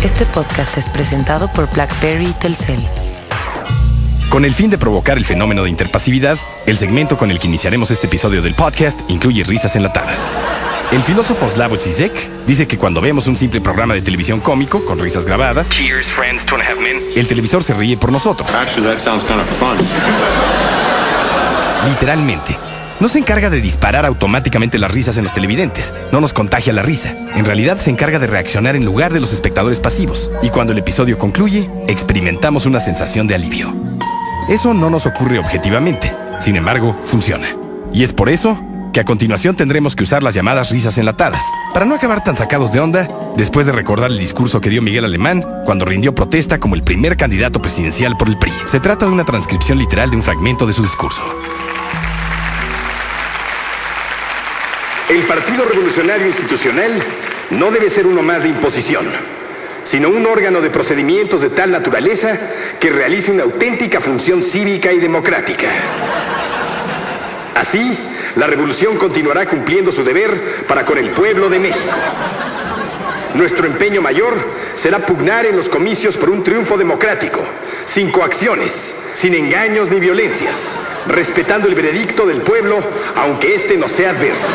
Este podcast es presentado por BlackBerry y Telcel. Con el fin de provocar el fenómeno de interpasividad, el segmento con el que iniciaremos este episodio del podcast incluye risas enlatadas. El filósofo Slavoj Žižek dice que cuando vemos un simple programa de televisión cómico con risas grabadas, Cheers, Friends, 2.5 Men, el televisor se ríe por nosotros. Actually, that sounds kind of fun. Literalmente. No se encarga de disparar automáticamente las risas en los televidentes. No nos contagia la risa. En realidad se encarga de reaccionar en lugar de los espectadores pasivos. Y cuando el episodio concluye, experimentamos una sensación de alivio. Eso no nos ocurre objetivamente. Sin embargo, funciona. Y es por eso que a continuación tendremos que usar las llamadas risas enlatadas, para no acabar tan sacados de onda después de recordar el discurso que dio Miguel Alemán cuando rindió protesta como el primer candidato presidencial por el PRI. Se trata de una transcripción literal de un fragmento de su discurso. El Partido Revolucionario Institucional no debe ser uno más de imposición, sino un órgano de procedimientos de tal naturaleza que realice una auténtica función cívica y democrática. Así, la revolución continuará cumpliendo su deber para con el pueblo de México. Nuestro empeño mayor será pugnar en los comicios por un triunfo democrático, sin coacciones, sin engaños ni violencias, respetando el veredicto del pueblo, aunque éste nos sea adverso.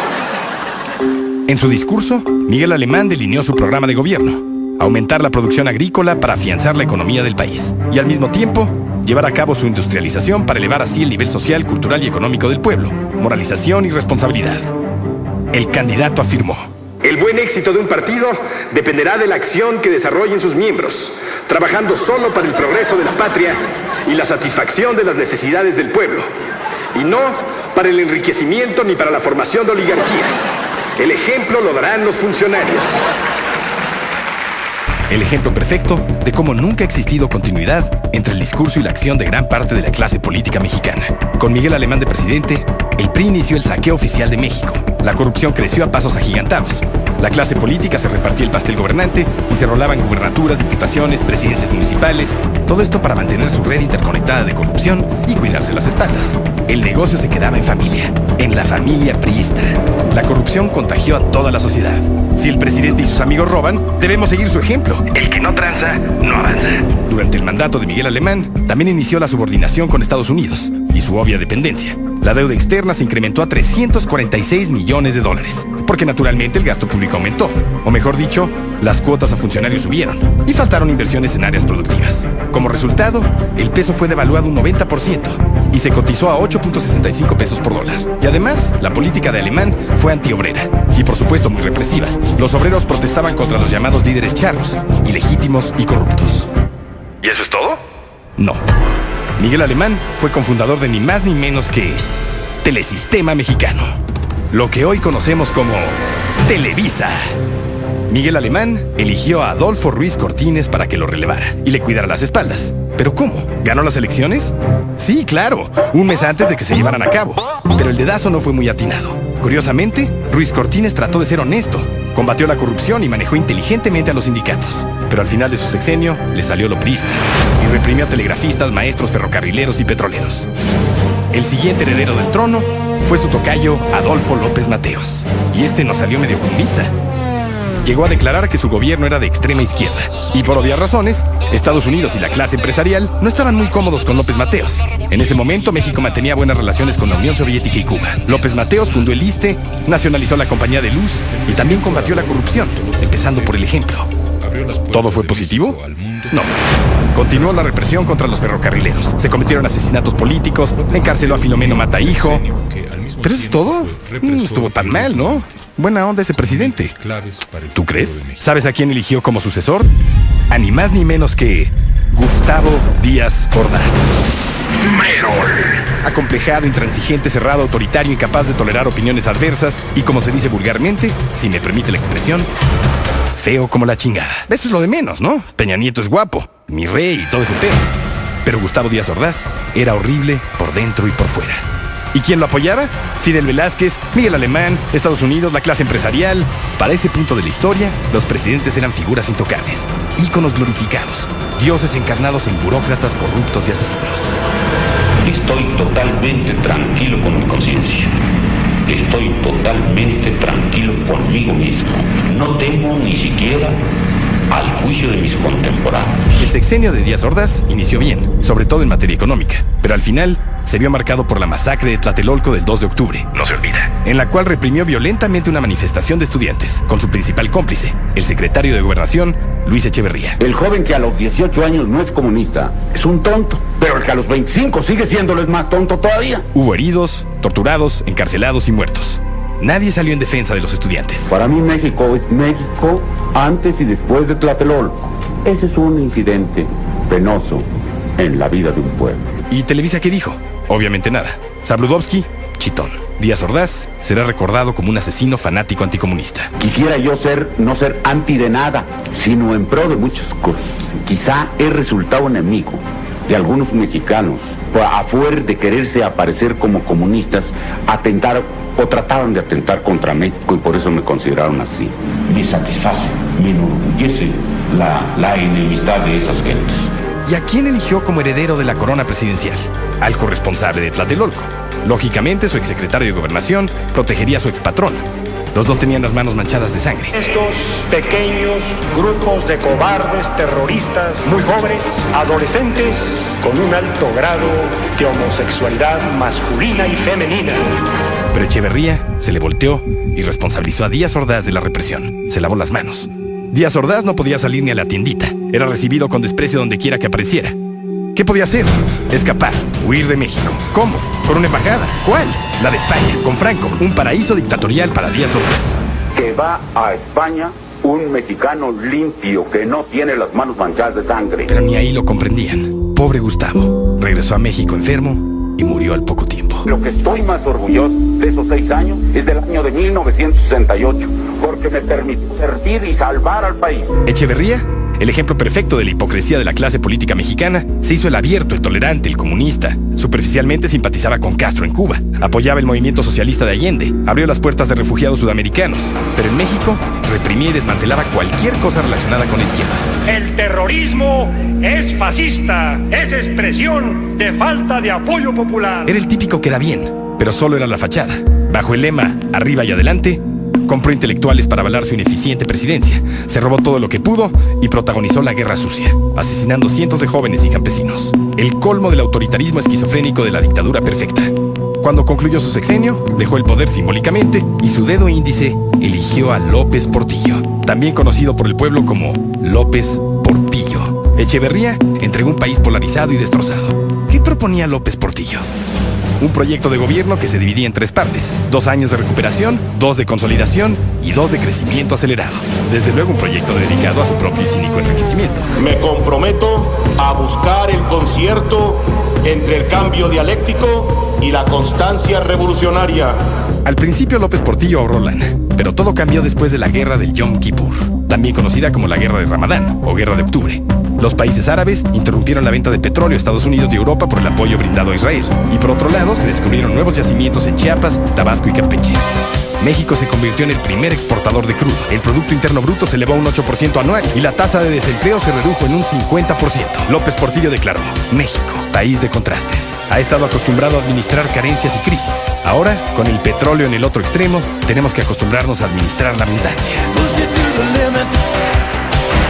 En su discurso, Miguel Alemán delineó su programa de gobierno: aumentar la producción agrícola para afianzar la economía del país y al mismo tiempo llevar a cabo su industrialización para elevar así el nivel social, cultural y económico del pueblo, moralización y responsabilidad. El candidato afirmó: el buen éxito de un partido dependerá de la acción que desarrollen sus miembros, trabajando solo para el progreso de la patria y la satisfacción de las necesidades del pueblo, y no para el enriquecimiento ni para la formación de oligarquías. El ejemplo lo darán los funcionarios. El ejemplo perfecto de cómo nunca ha existido continuidad entre el discurso y la acción de gran parte de la clase política mexicana. Con Miguel Alemán de presidente, el PRI inició el saqueo oficial de México. La corrupción creció a pasos agigantados. La clase política se repartía el pastel gobernante y se rolaban gubernaturas, diputaciones, presidencias municipales. Todo esto para mantener su red interconectada de corrupción y cuidarse las espaldas. El negocio se quedaba en familia, en la familia priista. La corrupción contagió a toda la sociedad. Si el presidente y sus amigos roban, debemos seguir su ejemplo. El que no tranza, no avanza. Durante el mandato de Miguel Alemán, también inició la subordinación con Estados Unidos y su obvia dependencia. La deuda externa se incrementó a $346 millones, porque naturalmente el gasto público aumentó, o mejor dicho, las cuotas a funcionarios subieron y faltaron inversiones en áreas productivas. Como resultado, el peso fue devaluado un 90% y se cotizó a 8.65 pesos por dólar. Y además, la política de Alemán fue antiobrera y por supuesto muy represiva. Los obreros protestaban contra los llamados líderes charros, ilegítimos y corruptos. ¿Y eso es todo? No. Miguel Alemán fue cofundador de ni más ni menos que Telesistema Mexicano, lo que hoy conocemos como Televisa. Miguel Alemán eligió a Adolfo Ruiz Cortines para que lo relevara y le cuidara las espaldas. ¿Pero cómo? ¿Ganó las elecciones? Sí, claro, un mes antes de que se llevaran a cabo. Pero el dedazo no fue muy atinado. Curiosamente, Ruiz Cortines trató de ser honesto, combatió la corrupción y manejó inteligentemente a los sindicatos. Pero al final de su sexenio le salió lo priista y reprimió a telegrafistas, maestros, ferrocarrileros y petroleros. El siguiente heredero del trono fue su tocayo Adolfo López Mateos, y este no salió medio comunista. Llegó a declarar que su gobierno era de extrema izquierda, y por obvias razones, Estados Unidos y la clase empresarial no estaban muy cómodos con López Mateos. En ese momento, México mantenía buenas relaciones con la Unión Soviética y Cuba. López Mateos fundó el ISSSTE, nacionalizó la Compañía de Luz y también combatió la corrupción, empezando por el ejemplo. ¿Todo fue positivo? No. Continuó la represión contra los ferrocarrileros. Se cometieron asesinatos políticos, encarceló a Filomeno Matahijo. ¿Pero eso es todo? No estuvo tan mal, ¿no? Buena onda ese presidente. ¿Tú crees? ¿Sabes a quién eligió como sucesor? A ni más ni menos que Gustavo Díaz Ordaz. Acomplejado, intransigente, cerrado, autoritario, incapaz de tolerar opiniones adversas y, como se dice vulgarmente, si me permite la expresión, feo como la chingada. Eso es lo de menos, ¿no? Peña Nieto es guapo, mi rey y todo ese pedo. Pero Gustavo Díaz Ordaz era horrible por dentro y por fuera. ¿Y quién lo apoyaba? Fidel Velázquez, Miguel Alemán, Estados Unidos, la clase empresarial. Para ese punto de la historia, los presidentes eran figuras intocables, íconos glorificados, dioses encarnados en burócratas corruptos y asesinos. Estoy totalmente tranquilo con mi conciencia. Estoy totalmente tranquilo conmigo mismo. No temo ni siquiera al juicio de mis contemporáneos. El sexenio de Díaz Ordaz inició bien, sobre todo en materia económica, pero al final se vio marcado por la masacre de Tlatelolco del 2 de octubre, no se olvida, en la cual reprimió violentamente una manifestación de estudiantes, con su principal cómplice, el secretario de Gobernación, Luis Echeverría. El joven que a los 18 años no es comunista es un tonto, pero el que a los 25 sigue siéndolo es más tonto todavía. Hubo heridos, torturados, encarcelados y muertos. Nadie salió en defensa de los estudiantes. Para mí México es México antes y después de Tlatelolco. Ese es un incidente penoso en la vida de un pueblo. ¿Y Televisa qué dijo? Obviamente nada. Zabludovsky, chitón. Díaz Ordaz será recordado como un asesino fanático anticomunista. Quisiera yo no ser anti de nada, sino en pro de muchas cosas. Quizá he resultado enemigo de algunos mexicanos, a fuer de quererse aparecer como comunistas, atentaron o trataron de atentar contra México y por eso me consideraron así. Me satisface, me enorgullece la enemistad de esas gentes. ¿Y a quién eligió como heredero de la corona presidencial? Al corresponsable de Tlatelolco. Lógicamente, su exsecretario de Gobernación protegería a su expatrón. Los dos tenían las manos manchadas de sangre. Estos pequeños grupos de cobardes terroristas, muy jóvenes, adolescentes, con un alto grado de homosexualidad masculina y femenina. Pero Echeverría se le volteó y responsabilizó a Díaz Ordaz de la represión. Se lavó las manos. Díaz Ordaz no podía salir ni a la tiendita. Era recibido con desprecio donde quiera que apareciera. ¿Qué podía hacer? Escapar, huir de México. ¿Cómo? ¿Con una embajada? ¿Cuál? La de España, con Franco, un paraíso dictatorial para Díaz Ordaz. Que va a España un mexicano limpio que no tiene las manos manchadas de sangre. Pero ni ahí lo comprendían. Pobre Gustavo. Regresó a México enfermo y murió al poco tiempo. Lo que estoy más orgulloso de esos 6 años es del año de 1968, porque me permitió servir y salvar al país. Echeverría, el ejemplo perfecto de la hipocresía de la clase política mexicana, se hizo el abierto, el tolerante, el comunista. Superficialmente simpatizaba con Castro en Cuba, apoyaba el movimiento socialista de Allende, abrió las puertas de refugiados sudamericanos, pero en México reprimía y desmantelaba cualquier cosa relacionada con la izquierda. El terrorismo es fascista, es expresión de falta de apoyo popular. Era el típico que da bien, pero solo era la fachada. Bajo el lema "arriba y adelante", compró intelectuales para avalar su ineficiente presidencia, se robó todo lo que pudo y protagonizó la guerra sucia, asesinando cientos de jóvenes y campesinos. El colmo del autoritarismo esquizofrénico de la dictadura perfecta. Cuando concluyó su sexenio, dejó el poder simbólicamente y su dedo índice eligió a López Portillo, también conocido por el pueblo como López Porpillo. Echeverría entregó un país polarizado y destrozado. ¿Qué proponía López Portillo? Un proyecto de gobierno que se dividía en 3 partes: 2 años de recuperación, 2 de consolidación y 2 de crecimiento acelerado. Desde luego un proyecto dedicado a su propio y cínico enriquecimiento. Me comprometo a buscar el concierto entre el cambio dialéctico y la constancia revolucionaria. Al principio López Portillo ahorró lana, pero todo cambió después de la guerra del Yom Kippur, también conocida como la Guerra de Ramadán o Guerra de Octubre. Los países árabes interrumpieron la venta de petróleo a Estados Unidos y Europa por el apoyo brindado a Israel. Y por otro lado, se descubrieron nuevos yacimientos en Chiapas, Tabasco y Campeche. México se convirtió en el primer exportador de crudo. El Producto Interno Bruto se elevó a un 8% anual y la tasa de desempleo se redujo en un 50%. López Portillo declaró: México, país de contrastes. Ha estado acostumbrado a administrar carencias y crisis. Ahora, con el petróleo en el otro extremo, tenemos que acostumbrarnos a administrar la abundancia.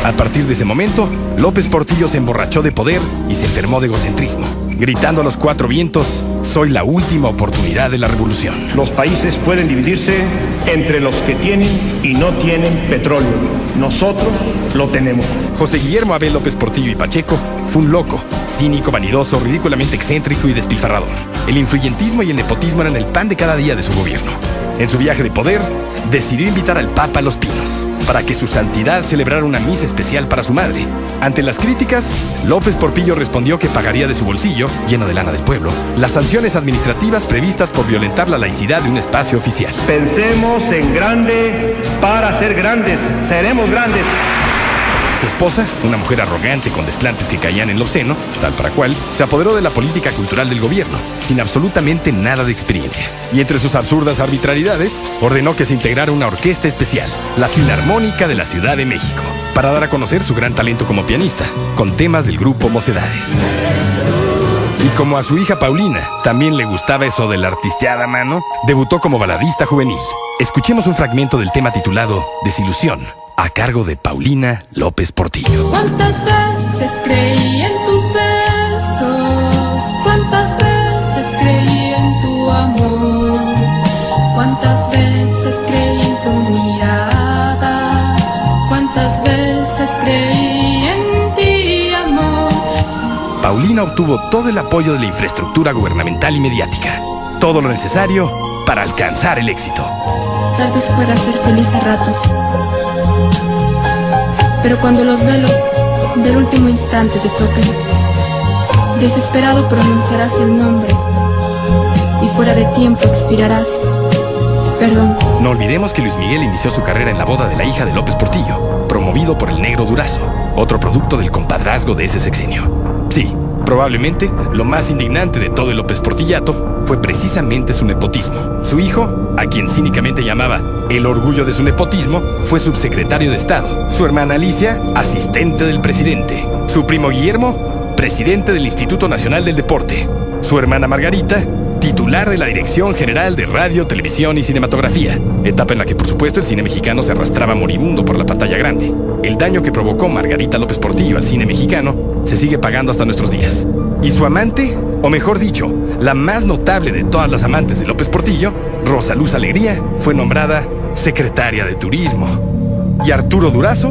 A partir de ese momento, López Portillo se emborrachó de poder y se enfermó de egocentrismo, gritando a los 4 vientos: soy la última oportunidad de la revolución. Los países pueden dividirse entre los que tienen y no tienen petróleo. Nosotros lo tenemos. José Guillermo Abel López Portillo y Pacheco fue un loco, cínico, vanidoso, ridículamente excéntrico y despilfarrador. El influyentismo y el nepotismo eran el pan de cada día de su gobierno. En su viaje de poder, decidió invitar al Papa a Los Pinos, para que su santidad celebrara una misa especial para su madre. Ante las críticas, López Portillo respondió que pagaría de su bolsillo, lleno de lana del pueblo, las sanciones administrativas previstas por violentar la laicidad de un espacio oficial. Pensemos en grande para ser grandes. Seremos grandes. Su esposa, una mujer arrogante con desplantes que caían en lo obsceno, tal para cual, se apoderó de la política cultural del gobierno, sin absolutamente nada de experiencia. Y entre sus absurdas arbitrariedades, ordenó que se integrara una orquesta especial, la Filarmónica de la Ciudad de México, para dar a conocer su gran talento como pianista, con temas del grupo Mocedades. Y como a su hija Paulina también le gustaba eso de la artisteada mano, debutó como baladista juvenil. Escuchemos un fragmento del tema titulado Desilusión, a cargo de Paulina López Portillo. ¿Cuántas veces creí en tus besos? ¿Cuántas veces creí en tu amor? ¿Cuántas veces creí en tu mirada? ¿Cuántas veces creí en ti, amor? Paulina obtuvo todo el apoyo de la infraestructura gubernamental y mediática. Todo lo necesario para alcanzar el éxito. Tal vez fuera ser feliz a ratos, pero cuando los velos del último instante te toquen, desesperado pronunciarás el nombre y fuera de tiempo expirarás. Perdón. No olvidemos que Luis Miguel inició su carrera en la boda de la hija de López Portillo, promovido por el Negro Durazo, otro producto del compadrazgo de ese sexenio. Sí, probablemente lo más indignante de todo el López Portillato fue precisamente su nepotismo. Su hijo, a quien cínicamente llamaba el orgullo de su nepotismo, fue subsecretario de Estado. Su hermana Alicia, asistente del presidente. Su primo Guillermo, presidente del Instituto Nacional del Deporte. Su hermana Margarita, titular de la Dirección General de Radio, Televisión y Cinematografía, etapa en la que por supuesto el cine mexicano se arrastraba moribundo por la pantalla grande. El daño que provocó Margarita López Portillo al cine mexicano se sigue pagando hasta nuestros días. Y su amante, o mejor dicho, la más notable de todas las amantes de López Portillo, Rosa Luz Alegría, fue nombrada secretaria de Turismo. Y Arturo Durazo,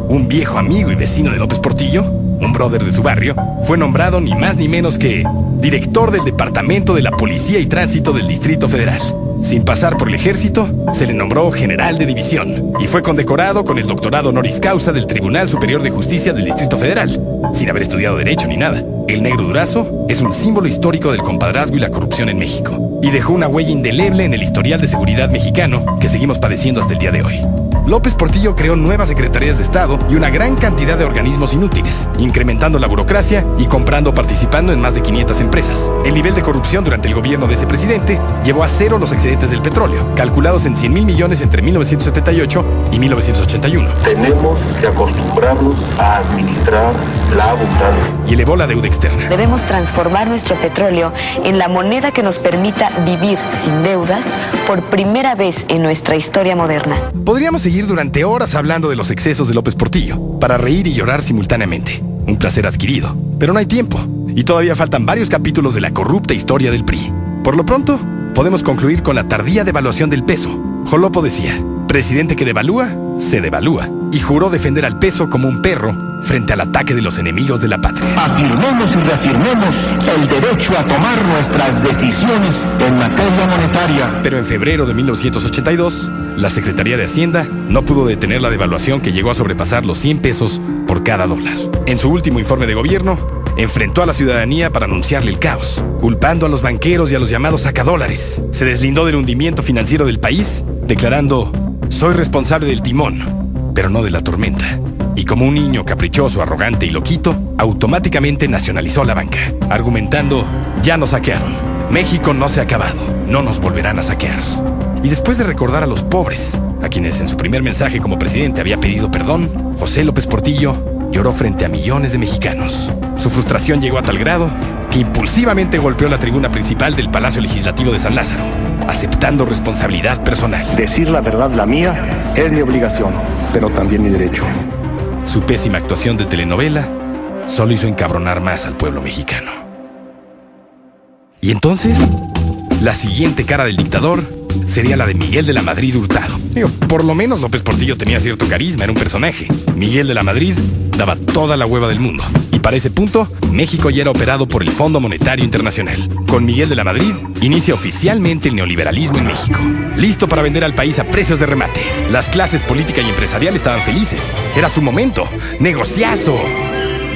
un viejo amigo y vecino de López Portillo, un brother de su barrio, fue nombrado ni más ni menos que director del Departamento de la Policía y Tránsito del Distrito Federal. Sin pasar por el ejército, se le nombró general de división y fue condecorado con el doctorado honoris causa del Tribunal Superior de Justicia del Distrito Federal, sin haber estudiado Derecho ni nada. El Negro Durazo es un símbolo histórico del compadrazgo y la corrupción en México, y dejó una huella indeleble en el historial de seguridad mexicano que seguimos padeciendo hasta el día de hoy. López Portillo creó nuevas secretarías de Estado y una gran cantidad de organismos inútiles, incrementando la burocracia y comprando o participando en más de 500 empresas. El nivel de corrupción durante el gobierno de ese presidente llevó a cero los excedentes del petróleo, calculados en 100,000 millones entre 1978 y 1981. Tenemos que acostumbrarnos a administrar la abundancia. Y elevó la deuda externa. Debemos transformar nuestro petróleo en la moneda que nos permita vivir sin deudas por primera vez en nuestra historia moderna. Podríamos seguir durante horas hablando de los excesos de López Portillo, para reír y llorar simultáneamente. Un placer adquirido. Pero no hay tiempo, y todavía faltan varios capítulos de la corrupta historia del PRI. Por lo pronto, podemos concluir con la tardía devaluación del peso. Jolopo decía, presidente que devalúa, se devalúa. Y juró defender al peso como un perro frente al ataque de los enemigos de la patria. Afirmemos y reafirmemos el derecho a tomar nuestras decisiones en materia monetaria. Pero en febrero de 1982, la Secretaría de Hacienda no pudo detener la devaluación que llegó a sobrepasar los 100 pesos por cada dólar. En su último informe de gobierno, enfrentó a la ciudadanía para anunciarle el caos, culpando a los banqueros y a los llamados sacadólares. Se deslindó del hundimiento financiero del país, declarando, soy responsable del timón, pero no de la tormenta. Y como un niño caprichoso, arrogante y loquito, automáticamente nacionalizó la banca, argumentando, ya nos saquearon, México no se ha acabado, no nos volverán a saquear. Y después de recordar a los pobres, a quienes en su primer mensaje como presidente había pedido perdón, José López Portillo lloró frente a millones de mexicanos. Su frustración llegó a tal grado que impulsivamente golpeó la tribuna principal del Palacio Legislativo de San Lázaro, aceptando responsabilidad personal. Decir la verdad, la mía, es mi obligación, pero también mi derecho. Su pésima actuación de telenovela solo hizo encabronar más al pueblo mexicano. Y entonces, la siguiente cara del dictador sería la de Miguel de la Madrid Hurtado. Por lo menos López Portillo tenía cierto carisma, era un personaje. Miguel de la Madrid daba toda la hueva del mundo. Y para ese punto, México ya era operado por el Fondo Monetario Internacional. Con Miguel de la Madrid, inicia oficialmente el neoliberalismo en México. Listo para vender al país a precios de remate. Las clases política y empresarial estaban felices. Era su momento. ¡Negociazo!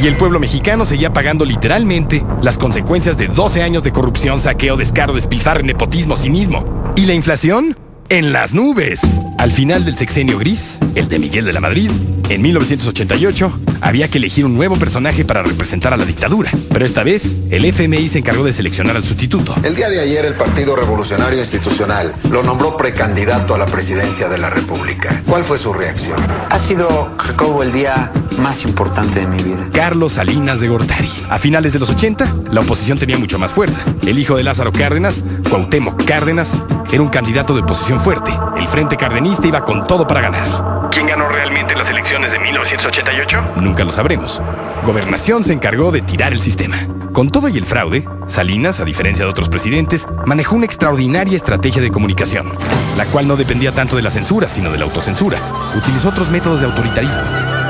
Y el pueblo mexicano seguía pagando literalmente las consecuencias de 12 años de corrupción, saqueo, descaro, despilfarre, nepotismo, cinismo. ¿Y la inflación? en las nubes. Al final del sexenio gris, el de Miguel de la Madrid, en 1988, había que elegir un nuevo personaje para representar a la dictadura. Pero esta vez, el FMI se encargó de seleccionar al sustituto. El día de ayer, el Partido Revolucionario Institucional lo nombró precandidato a la presidencia de la República. ¿Cuál fue su reacción? Ha sido, Jacobo, el día más importante de mi vida. Carlos Salinas de Gortari. A finales de los 80, la oposición tenía mucho más fuerza. El hijo de Lázaro Cárdenas, Cuauhtémoc Cárdenas, era un candidato de oposición fuerte. El Frente Cardenista iba con todo para ganar. ¿Quién ganó realmente las elecciones de 1988? Nunca lo sabremos. Gobernación se encargó de tirar el sistema. Con todo y el fraude, Salinas, a diferencia de otros presidentes, manejó una extraordinaria estrategia de comunicación, la cual no dependía tanto de la censura, sino de la autocensura. Utilizó otros métodos de autoritarismo.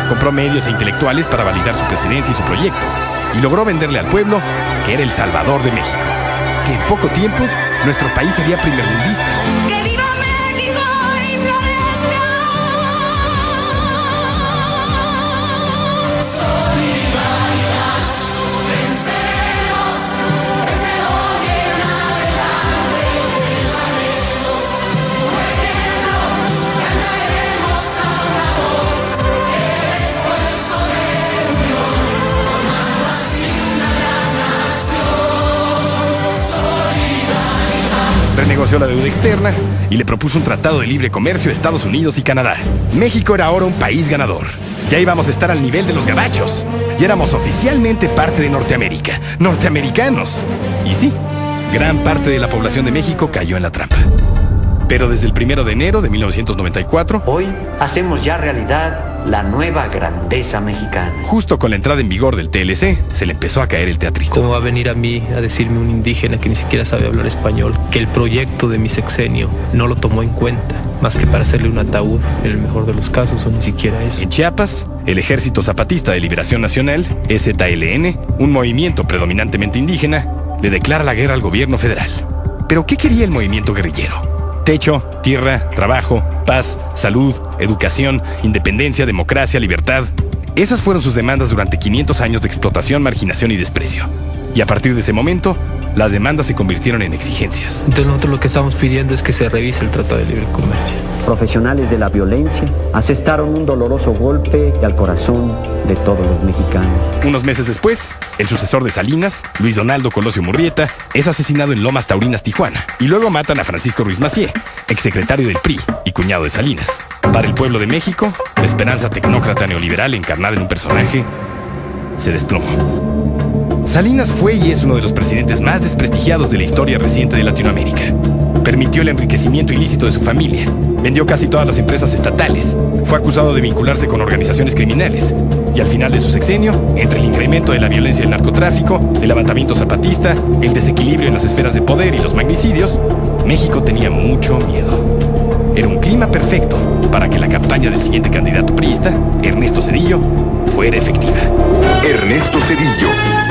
Compró medios e intelectuales para validar su presidencia y su proyecto, y logró venderle al pueblo que era el Salvador de México, que en poco tiempo nuestro país sería primermundista. ¡Que viva México y Florencia! Solidaridad, venceremos, desde hoy en adelante, dejaremos un ejemplo, cantaremos a una voz, el esfuerzo de unión, formando así una gran nación. Solidaridad. Renegoció la deuda externa y le propuso un tratado de libre comercio a Estados Unidos y Canadá. México era ahora un país ganador. Ya íbamos a estar al nivel de los gabachos. Ya éramos oficialmente parte de Norteamérica. ¡Norteamericanos! Y sí, gran parte de la población de México cayó en la trampa. Pero desde el 1 de enero de 1994... Hoy hacemos ya realidad la nueva grandeza mexicana. Justo con la entrada en vigor del TLC, se le empezó a caer el teatrito. ¿Cómo va a venir a mí a decirme un indígena que ni siquiera sabe hablar español que el proyecto de mi sexenio no lo tomó en cuenta, más que para hacerle un ataúd en el mejor de los casos, o ni siquiera eso? En Chiapas, el Ejército Zapatista de Liberación Nacional, EZLN, un movimiento predominantemente indígena, le declara la guerra al gobierno federal. ¿Pero qué quería el movimiento guerrillero? Techo, tierra, trabajo, paz, salud, educación, independencia, democracia, libertad. Esas fueron sus demandas durante 500 años de explotación, marginación y desprecio. Y a partir de ese momento, las demandas se convirtieron en exigencias. Entonces nosotros lo que estamos pidiendo es que se revise el Tratado de Libre Comercio. Profesionales de la violencia asestaron un doloroso golpe al corazón de todos los mexicanos. Unos meses después, el sucesor de Salinas, Luis Donaldo Colosio Murrieta, es asesinado en Lomas Taurinas, Tijuana. Y luego matan a Francisco Ruiz Massieu, exsecretario del PRI y cuñado de Salinas. Para el pueblo de México, la esperanza tecnócrata neoliberal encarnada en un personaje se desplomó. Salinas fue y es uno de los presidentes más desprestigiados de la historia reciente de Latinoamérica. Permitió el enriquecimiento ilícito de su familia, vendió casi todas las empresas estatales, fue acusado de vincularse con organizaciones criminales, y al final de su sexenio, entre el incremento de la violencia y el narcotráfico, el levantamiento zapatista, el desequilibrio en las esferas de poder y los magnicidios, México tenía mucho miedo. Era un clima perfecto para que la campaña del siguiente candidato priista, Ernesto Zedillo, fuera efectiva. Ernesto Zedillo,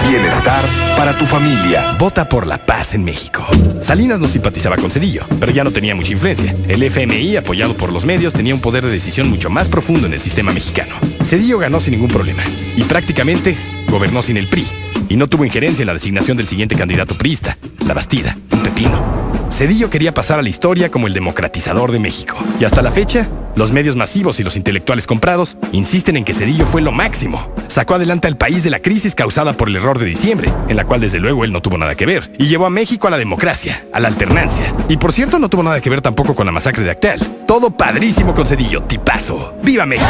bienestar para tu familia. Vota por la paz en México. Salinas no simpatizaba con Zedillo, pero ya no tenía mucha influencia. El FMI, apoyado por los medios, tenía un poder de decisión mucho más profundo en el sistema mexicano. Zedillo ganó sin ningún problema y prácticamente gobernó sin el PRI y no tuvo injerencia en la designación del siguiente candidato priista, La Bastida, un pepino. Zedillo quería pasar a la historia como el democratizador de México. Y hasta la fecha, los medios masivos y los intelectuales comprados insisten en que Zedillo fue lo máximo. Sacó adelante al país de la crisis causada por el error de diciembre, en la cual desde luego él no tuvo nada que ver. Y llevó a México a la democracia, a la alternancia. Y por cierto, no tuvo nada que ver tampoco con la masacre de Acteal. Todo padrísimo con Zedillo, tipazo. ¡Viva México!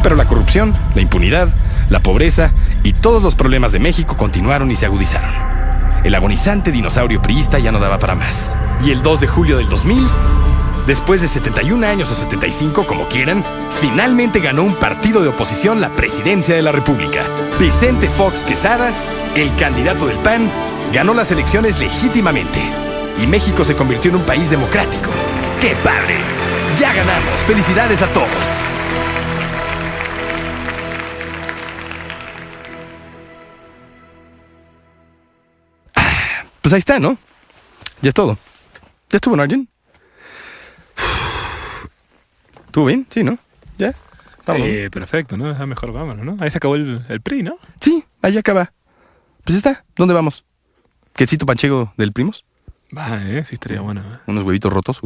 Pero la corrupción, la impunidad, la pobreza y todos los problemas de México continuaron y se agudizaron. El agonizante dinosaurio priista ya no daba para más. Y el 2 de julio del 2000, después de 71 años o 75, como quieran, finalmente ganó un partido de oposición la presidencia de la República. Vicente Fox Quesada, el candidato del PAN, ganó las elecciones legítimamente. Y México se convirtió en un país democrático. ¡Qué padre! ¡Ya ganamos! ¡Felicidades a todos! Pues ahí está, ¿no? Ya es todo. ¿Ya estuvo, Nargen? ¿Tú bien? Sí, ¿no? ¿Ya? Vamos. Sí, perfecto, ¿no? Ya mejor vámonos, ¿no? Ahí se acabó el PRI, ¿no? Sí, ahí acaba. Pues ya está. ¿Dónde vamos? ¿Quesito panchego del Primos? Va, sí estaría bueno. ¿Unos huevitos rotos?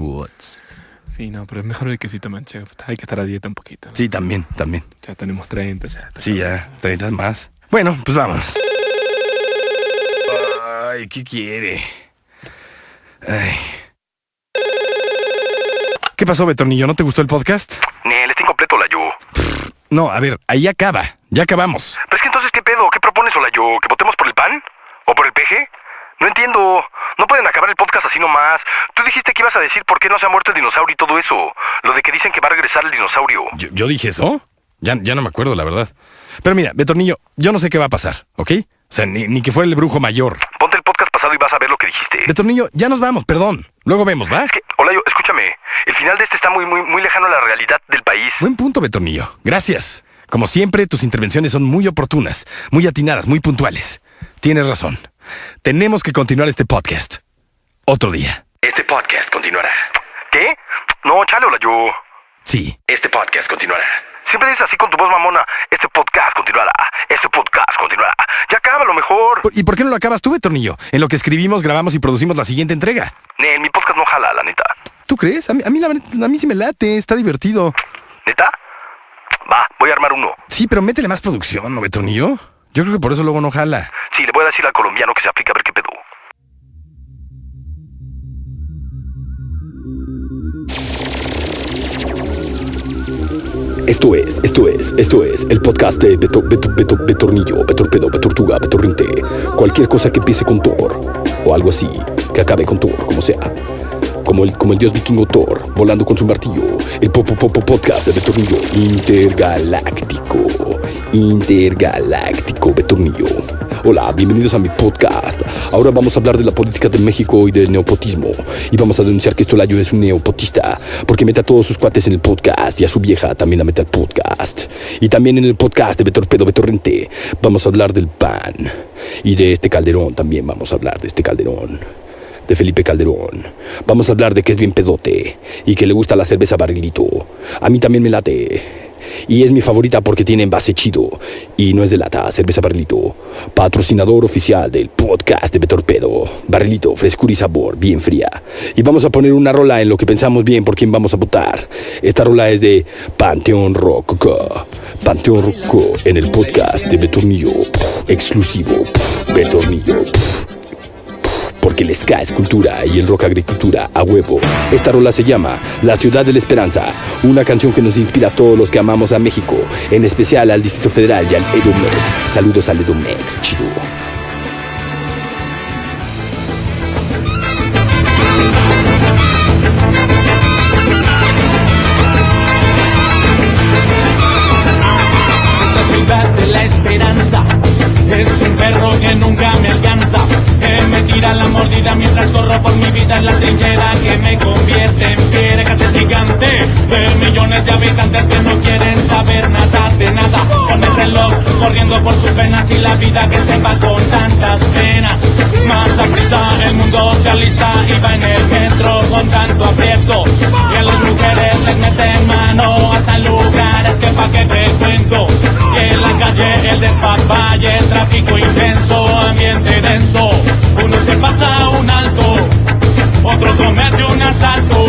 Sí, no, pero es mejor el quesito manchego. Hay que estar a dieta un poquito, ¿no? Sí, también. Ya tenemos 30, ya. Sí, ya, 30 más. Bueno, pues vámonos. Ay, ¿qué quiere? Ay. ¿Qué pasó, Betornillo? ¿No te gustó el podcast? Nel, está incompleto, Olayo. No, a ver, ahí acaba. Ya acabamos. Pero es que entonces, ¿qué pedo? ¿Qué propones, Olayo? ¿Que votemos por el PAN? ¿O por el PG? No entiendo. No pueden acabar el podcast así nomás. Tú dijiste que ibas a decir por qué no se ha muerto el dinosaurio y todo eso. Lo de que dicen que va a regresar el dinosaurio. ¿Yo dije eso? Ya no me acuerdo, la verdad. Pero mira, Betornillo, yo no sé qué va a pasar, ¿ok? O sea, ni que fuera el brujo mayor. Ponte el podcast pasado y vas a ver lo que dijiste. Betornillo, ya nos vamos, perdón. Luego vemos, ¿va? Es que, Olayo, escúchame. El final de este está muy lejano a la realidad del país. Buen punto, Betornillo. Gracias. Como siempre, tus intervenciones son muy oportunas, muy atinadas, muy puntuales. Tienes razón. Tenemos que continuar este podcast. Otro día. Este podcast continuará. ¿Qué? No, chale, Olayo. Sí. Este podcast continuará. Siempre dices así con tu voz mamona. Este podcast continuará. Este podcast continuará. Ya acaba lo mejor. ¿Y por qué no lo acabas tú, Betornillo? En lo que escribimos, grabamos y producimos la siguiente entrega. En mi podcast no jala, la neta. ¿Tú crees? A mí sí me late. Está divertido. ¿Neta? Va, voy a armar uno. Sí, pero métele más producción, ¿no, Betornillo? Yo creo que por eso luego no jala. Sí, le voy a decir al colombiano que se aplique a ver qué pedo. Esto es el podcast de Betornillo, Betorpedo, Betortuga, Betorrinte. Cualquier cosa que empiece con Thor, o algo así, que acabe con Thor, como sea. Como el dios vikingo Thor, volando con su martillo. El podcast de Betornillo Intergaláctico Betornillo. Hola, bienvenidos a mi podcast. Ahora vamos a hablar de la política de México y del neopotismo. Y vamos a denunciar que Estolayo es un neopotista, porque mete a todos sus cuates en el podcast y a su vieja también la mete al podcast. Y también en el podcast de Betorpedo Betorrente vamos a hablar del PAN. Y de este Calderón también vamos a hablar de este Calderón. De Felipe Calderón. Vamos a hablar de que es bien pedote y que le gusta la cerveza Barrilito. A mí también me late. Y es mi favorita porque tiene envase chido y no es de lata, cerveza Barrilito. Patrocinador oficial del podcast de Betorpedo. Barrilito, frescura y sabor, bien fría. Y vamos a poner una rola en lo que pensamos bien por quién vamos a votar. Esta rola es de Panteón Rococó. Panteón Rococó en el podcast de Betornillo. Exclusivo. Betornillo. Porque el ska es cultura y el rock agricultura a huevo. Esta rola se llama La Ciudad de la Esperanza, una canción que nos inspira a todos los que amamos a México, en especial al Distrito Federal y al Edomex. Saludos al Edomex, chido. Esta ciudad de la esperanza es un perro que nunca me alcanza, que me tira la mordida mientras corro por mi vida en la trinchera, que me convierte en piedra casi gigante de millones de habitantes que no quieren saber nada de nada, con el reloj corriendo por sus venas y la vida que se va con tantas penas. Más a prisa el mundo se alista y va en el metro con tanto aprieto, y a las mujeres les meten mano hasta en lugares que pa' que te cuento, y en la calle el despapalle, el tráfico intenso, ambiente denso, uno se pasa un alto, otro comete un asalto,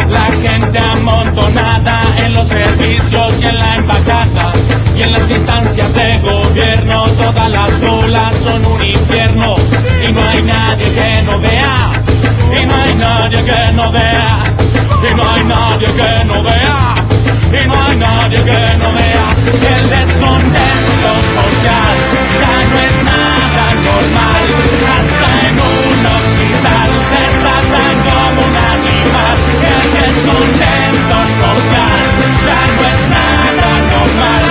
la gente amontonada en los servicios y en la embajada y en las instancias de gobierno, todas las colas son un infierno y no hay nadie que no vea, y no hay nadie que no vea, y no hay nadie que no vea, y no hay nadie que no vea. El descontento social ya no es nada normal, hasta en un hospital se tratan como un animal. El descontento social ya no es nada normal,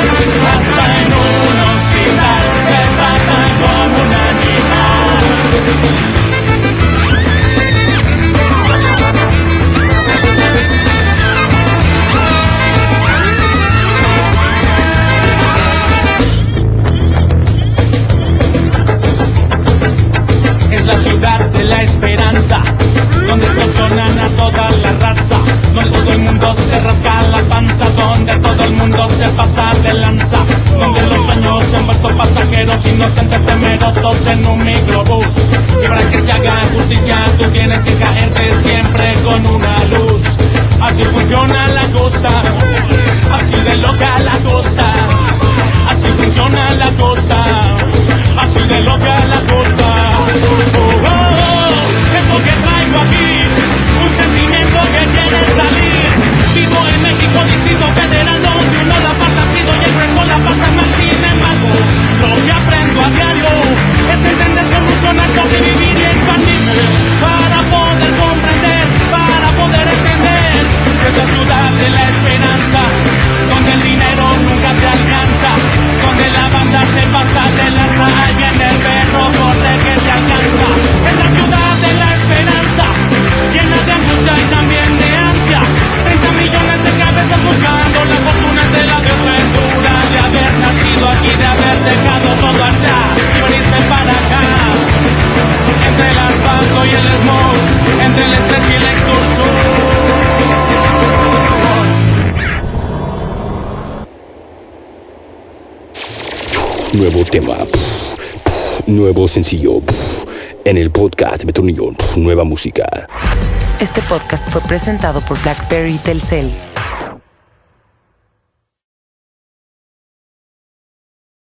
hasta en un hospital se tratan como un animal. los inocentes temerosos en un microbús. Y para que se haga justicia tú tienes que caerte siempre con una luz. Así funciona la cosa, así de loca la cosa. Así funciona la cosa, así de loca la cosa. Oh, oh, oh, esto que traigo aquí, un sentimiento que quiere salir. Vivo en México, Distrito Federal, donde uno la pasa chido y el resto la pasa mal. Sin embargo, lo que aprendo a diario es encender soluciones, sobrevivir y expandirme para poder comprender, para poder entender que es la ciudad de la esperanza, donde el dinero nunca te alcanza, donde la banda se pasa de lanza, ahí viene el perro, corre que se alcanza. Es la ciudad de la esperanza, llena de angustia y también de ansia. 30 millones de cabezas buscando la fortuna de la desventura, de haber nacido aquí, de haber dejado todo atrás y venirse para acá. Entre el asfalto y el smog, entre el estrés y la extorsión. Nuevo tema, nuevo sencillo, en el podcast de Metro Neon, nueva música. Este podcast fue presentado por BlackBerry y Telcel.